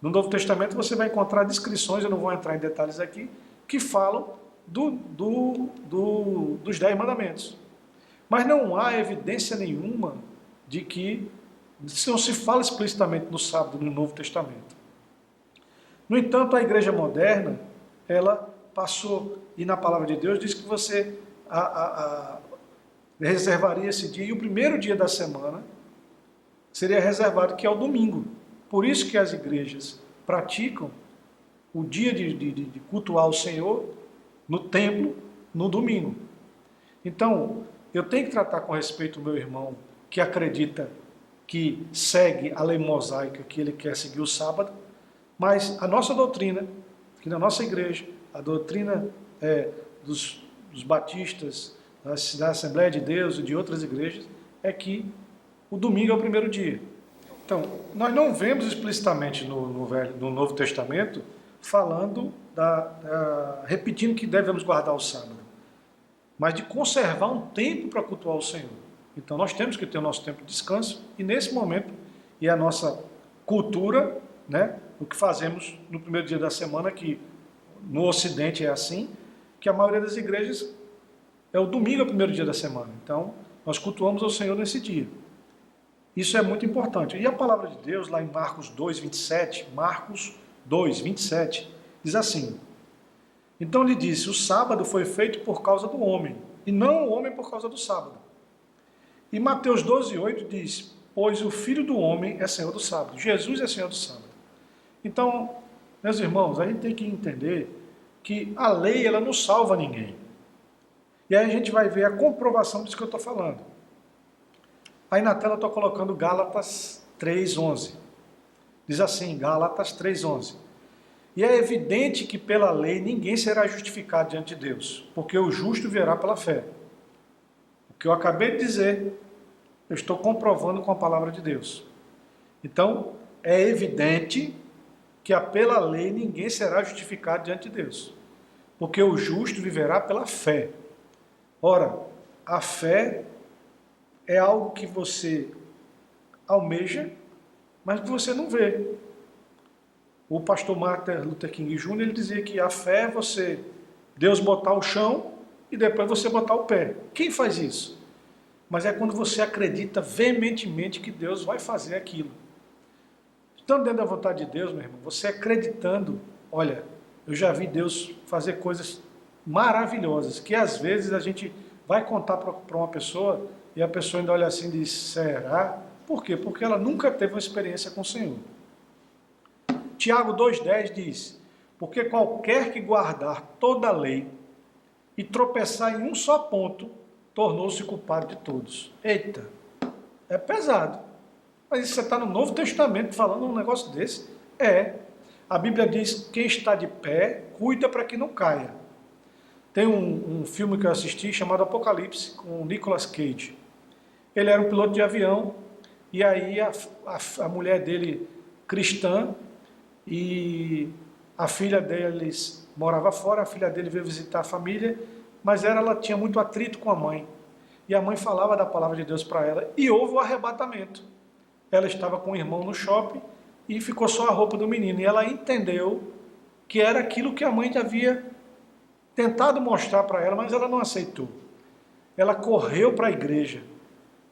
No Novo Testamento você vai encontrar descrições, eu não vou entrar em detalhes aqui, que falam dos 10 mandamentos. Mas não há evidência nenhuma de que não se fala explicitamente no sábado no Novo Testamento. No entanto, a igreja moderna, ela passou, e na palavra de Deus diz que você reservaria esse dia, e o primeiro dia da semana seria reservado, que é o domingo. Por isso que as igrejas praticam o dia de cultuar o Senhor no templo, no domingo. Então, eu tenho que tratar com respeito o meu irmão que acredita que segue a lei mosaica, que ele quer seguir o sábado, mas a nossa doutrina, que na nossa igreja, a doutrina dos batistas, da Assembleia de Deus e de outras igrejas, é que o domingo é o primeiro dia. Então, nós não vemos explicitamente no Novo Testamento falando, repetindo que devemos guardar o sábado, mas de conservar um tempo para cultuar o Senhor. Então nós temos que ter o nosso tempo de descanso, e nesse momento, e a nossa cultura, né, o que fazemos no primeiro dia da semana, que no Ocidente é assim, que a maioria das igrejas é o domingo, é o primeiro dia da semana. Então nós cultuamos ao Senhor nesse dia. Isso é muito importante. E a palavra de Deus, lá em Marcos 2, 27, Marcos 2, 27, diz assim: então lhe disse, o sábado foi feito por causa do homem, e não o homem por causa do sábado. E Mateus 12, 8 diz, pois o Filho do homem é Senhor do sábado. Jesus é Senhor do sábado. Então, meus irmãos, a gente tem que entender que a lei, ela não salva ninguém. E aí a gente vai ver a comprovação disso que eu estou falando. Aí na tela eu estou colocando Gálatas 3:11. Diz assim, Gálatas 3:11. E é evidente que pela lei ninguém será justificado diante de Deus, porque o justo viverá pela fé. O que eu acabei de dizer, eu estou comprovando com a palavra de Deus. Então, é evidente que pela lei ninguém será justificado diante de Deus, porque o justo viverá pela fé. Ora, a fé é algo que você almeja, mas que você não vê. O pastor Martin Luther King Jr., ele dizia que a fé é Deus botar o chão e depois você botar o pé. Quem faz isso? Mas é quando você acredita veementemente que Deus vai fazer aquilo. Estando dentro da vontade de Deus, meu irmão, você acreditando, olha, eu já vi Deus fazer coisas maravilhosas, que às vezes a gente vai contar para uma pessoa e a pessoa ainda olha assim e diz, será? Por quê? Porque ela nunca teve uma experiência com o Senhor. Tiago 2,10 diz, porque qualquer que guardar toda a lei e tropeçar em um só ponto, tornou-se culpado de todos. Eita, é pesado. Mas isso você está no Novo Testamento falando um negócio desse? A Bíblia diz, quem está de pé, cuida para que não caia. Tem um filme que eu assisti chamado Apocalipse, com o Nicolas Cage. Ele era um piloto de avião, e aí a mulher dele, cristã, e a filha deles morava fora, a filha dele veio visitar a família, mas ela tinha muito atrito com a mãe. E a mãe falava da palavra de Deus para ela, e houve o arrebatamento. Ela estava com o irmão no shopping, e ficou só a roupa do menino, e ela entendeu que era aquilo que a mãe havia tentado mostrar para ela, mas ela não aceitou. Ela correu para a igreja.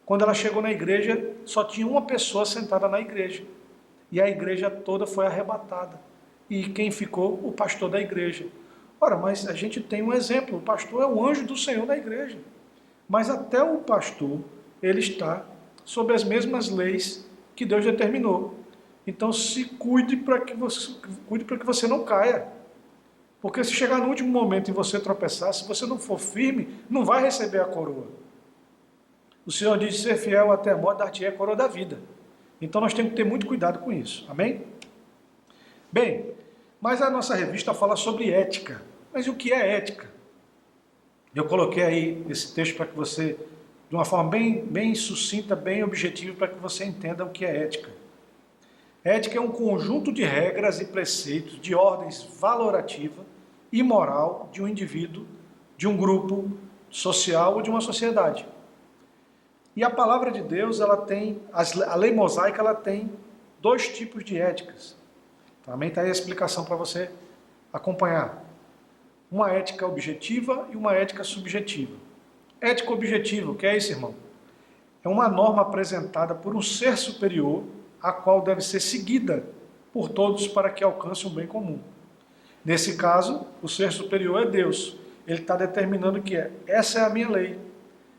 Quando ela chegou na igreja, só tinha uma pessoa sentada na igreja. E a igreja toda foi arrebatada. E quem ficou? O pastor da igreja. Ora, mas a gente tem um exemplo. O pastor é o anjo do Senhor na igreja. Mas até o pastor, ele está sob as mesmas leis que Deus determinou. Então, cuide para que você não caia. Porque se chegar no último momento e você tropeçar, se você não for firme, não vai receber a coroa. O Senhor diz, ser fiel até a morte, dar-te a coroa da vida. Então nós temos que ter muito cuidado com isso. Amém? Bem, Mas a nossa revista fala sobre ética. Mas o que é ética? Eu coloquei aí esse texto para que você, de uma forma bem sucinta, bem objetiva, para que você entenda o que é ética. Ética é um conjunto de regras e preceitos de ordens valorativa e moral de um indivíduo, de um grupo social ou de uma sociedade. E a palavra de Deus, ela tem, a lei mosaica, ela tem dois tipos de éticas. Também está aí a explicação para você acompanhar. Uma ética objetiva e uma ética subjetiva. Ética objetiva, o que é isso, irmão? É uma norma apresentada por um ser superior, a qual deve ser seguida por todos para que alcance um bem comum. Nesse caso, o ser superior é Deus. Ele está determinando que essa é a minha lei,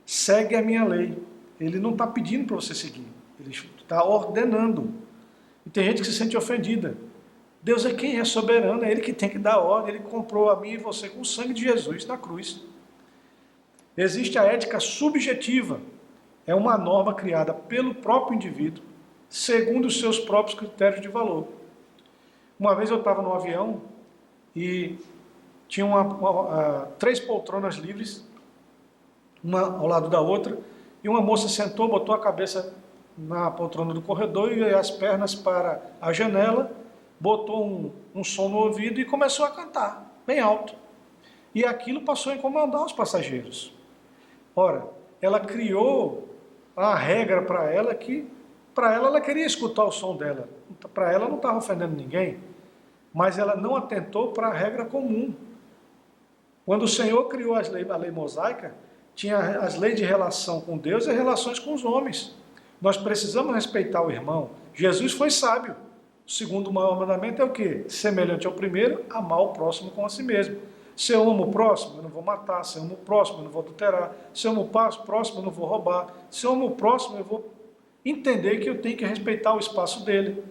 segue a minha lei. Ele não está pedindo para você seguir, ele está ordenando. E tem gente que se sente ofendida. Deus é quem é soberano, é Ele que tem que dar ordem, Ele comprou a mim e você com o sangue de Jesus na cruz. Existe a ética subjetiva, é uma norma criada pelo próprio indivíduo, segundo os seus próprios critérios de valor. Uma vez eu estava no avião e tinha três poltronas livres, uma ao lado da outra, e uma moça sentou, botou a cabeça na poltrona do corredor e as pernas para a janela, botou um som no ouvido e começou a cantar, bem alto. E aquilo passou a incomodar os passageiros. Ora, ela criou a regra para ela que, para ela queria escutar o som dela. Para ela não estava ofendendo ninguém, mas ela não atentou para a regra comum. Quando o Senhor criou a lei mosaica, tinha as leis de relação com Deus e relações com os homens. Nós precisamos respeitar o irmão. Jesus foi sábio. O segundo maior mandamento é o quê? Semelhante ao primeiro, amar o próximo como a si mesmo. Se eu amo o próximo, eu não vou matar. Se eu amo o próximo, eu não vou adulterar. Se eu amo o próximo, eu não vou roubar. Se eu amo o próximo, eu vou entender que eu tenho que respeitar o espaço dele.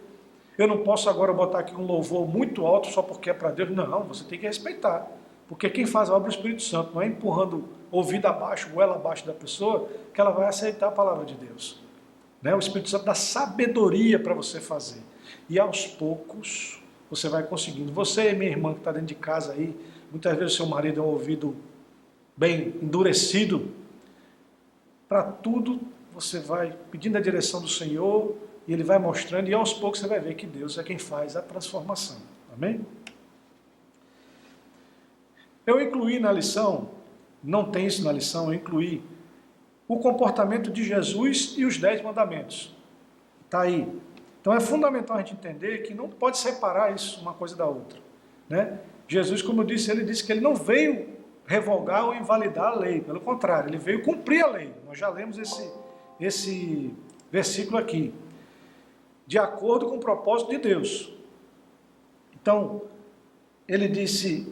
Eu não posso agora botar aqui um louvor muito alto só porque é para Deus. Não, você tem que respeitar. Porque quem faz a obra é o Espírito Santo. Não é empurrando ouvido abaixo, goela abaixo da pessoa, que ela vai aceitar a palavra de Deus. O Espírito Santo dá sabedoria para você fazer. E aos poucos você vai conseguindo. Você, minha irmã que está dentro de casa aí, muitas vezes o seu marido é um ouvido bem endurecido. Para tudo você vai pedindo a direção do Senhor e Ele vai mostrando, e aos poucos você vai ver que Deus é quem faz a transformação. Amém? Eu incluí na lição, não tem isso na lição, eu incluí o comportamento de Jesus e os 10 mandamentos. Está aí. Então é fundamental a gente entender que não pode separar isso uma coisa da outra. Jesus, como eu disse, ele disse que ele não veio revogar ou invalidar a lei, pelo contrário, ele veio cumprir a lei. Nós já lemos esse versículo aqui. De acordo com o propósito de Deus. Então, ele disse: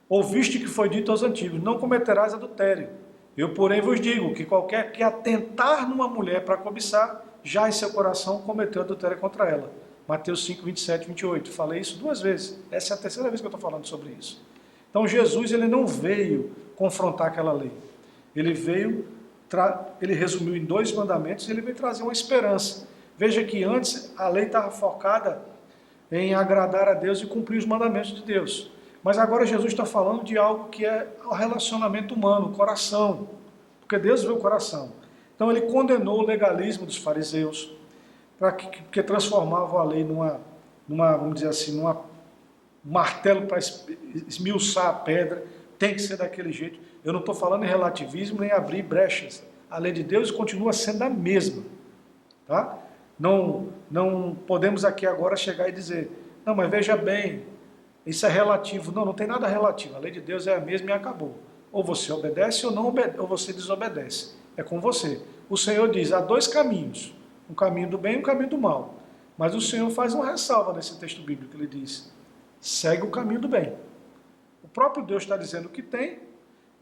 ouviste que foi dito aos antigos, não cometerás adultério. Eu, porém, vos digo que qualquer que atentar numa mulher para cobiçar, já em seu coração cometeu adultério contra ela. Mateus 5, 27, 28. Falei isso 2 vezes. Essa é a 3ª vez que eu estou falando sobre isso. Então, Jesus, ele não veio confrontar aquela lei. Ele veio, ele resumiu em 2 mandamentos e ele veio trazer uma esperança. Veja que antes a lei estava focada em agradar a Deus e cumprir os mandamentos de Deus. Mas agora Jesus está falando de algo que é o relacionamento humano, o coração. Porque Deus vê o coração. Então ele condenou o legalismo dos fariseus, que transformavam a lei numa, vamos dizer assim, um martelo para esmiuçar a pedra. Tem que ser daquele jeito. Eu não estou falando em relativismo nem abrir brechas. A lei de Deus continua sendo a mesma. Tá? Não podemos aqui agora chegar e dizer, não, mas veja bem, isso é relativo. Não tem nada relativo. A lei de Deus é a mesma e acabou. Ou você obedece ou não obedece, ou você desobedece. É com você. O Senhor diz, há 2 caminhos. Um caminho do bem e um caminho do mal. Mas o Senhor faz uma ressalva nesse texto bíblico. Ele diz, segue o caminho do bem. O próprio Deus está dizendo o que tem.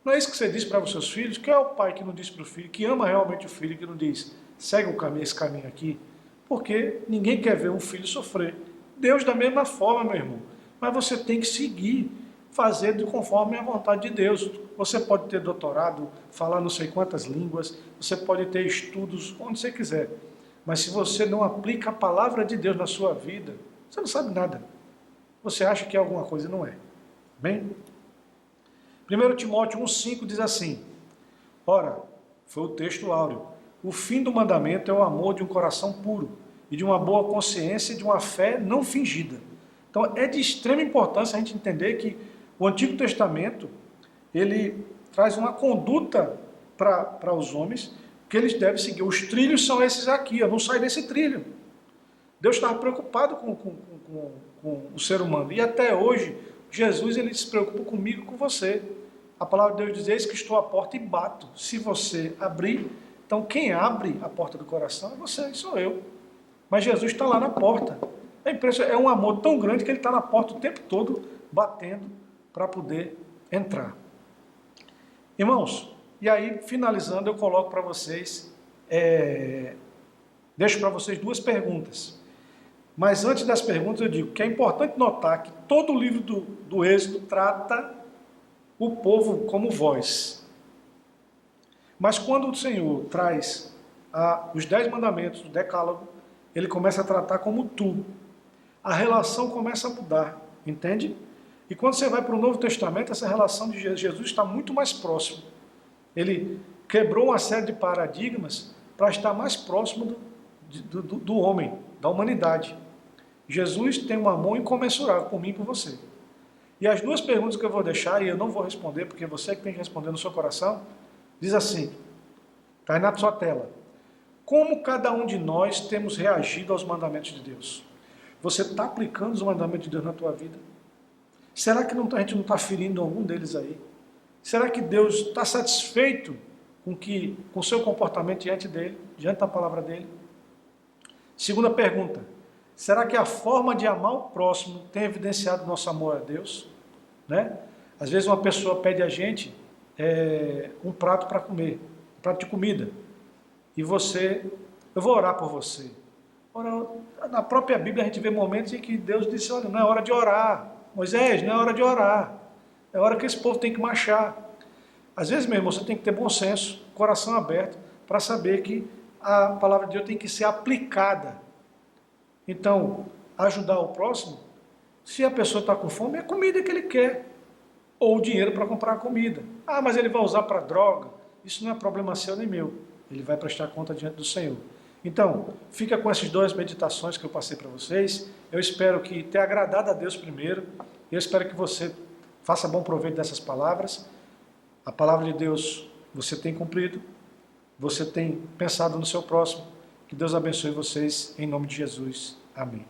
Não é isso que você diz para os seus filhos? Que é o pai que não diz para o filho, que ama realmente o filho, que não diz, segue esse caminho aqui? Porque ninguém quer ver um filho sofrer. Deus da mesma forma, meu irmão. Mas você tem que seguir, fazer de conforme a vontade de Deus. Você pode ter doutorado, falar não sei quantas línguas, você pode ter estudos onde você quiser. Mas se você não aplica a palavra de Deus na sua vida, Você não sabe nada. Você acha que é alguma coisa e não é. Bem? 1 Timóteo 1,5 diz assim: ora, foi o texto áureo, o fim do mandamento é o amor de um coração puro e de uma boa consciência e de uma fé não fingida. Então é de extrema importância a gente entender que o Antigo Testamento, ele traz uma conduta para os homens que eles devem seguir. Os trilhos são esses aqui, eu não saio desse trilho. Deus estava preocupado com o ser humano. E até hoje, Jesus ele se preocupa comigo e com você. A palavra de Deus diz: eis que estou à porta e bato. Se você abrir, então quem abre a porta do coração é você, sou eu. Mas Jesus está lá na porta. É um amor tão grande que ele está na porta o tempo todo, batendo para poder entrar. Irmãos, e aí, finalizando, eu coloco para vocês, deixo para vocês duas perguntas. Mas antes das perguntas, eu digo que é importante notar que todo o livro do Êxodo trata o povo como voz. Mas quando o Senhor traz os 10 mandamentos, o decálogo, ele começa a tratar como tu. A relação começa a mudar, entende? E quando você vai para o Novo Testamento, essa relação de Jesus está muito mais próxima. Ele quebrou uma série de paradigmas para estar mais próximo do homem, da humanidade. Jesus tem um amor incomensurável por mim e por você. E as duas perguntas que eu vou deixar, e eu não vou responder, porque você que tem que responder no seu coração, diz assim, está aí na sua tela: como cada um de nós temos reagido aos mandamentos de Deus? Você está aplicando os mandamentos de Deus na tua vida? Será que a gente não está ferindo algum deles aí? Será que Deus está satisfeito com o seu comportamento diante dele, diante da palavra dele? Segunda pergunta: será que a forma de amar o próximo tem evidenciado nosso amor a Deus? Né? Às vezes uma pessoa pede a gente um prato para comer, um prato de comida, e eu vou orar por você. Ora, na própria Bíblia a gente vê momentos em que Deus disse: olha, não é hora de orar, Moisés, não é hora de orar, é hora que esse povo tem que marchar. Às vezes, meu irmão, você tem que ter bom senso, coração aberto, para saber que a palavra de Deus tem que ser aplicada. Então, ajudar o próximo, se a pessoa está com fome, é a comida que ele quer, ou o dinheiro para comprar a comida. Ah, mas ele vai usar para droga. Isso não é problema seu nem meu. Ele vai prestar conta diante do Senhor. Então, fica com essas duas meditações que eu passei para vocês. Eu espero que tenha agradado a Deus primeiro. Eu espero que você faça bom proveito dessas palavras. A palavra de Deus você tem cumprido. Você tem pensado no seu próximo. Que Deus abençoe vocês em nome de Jesus. Amém.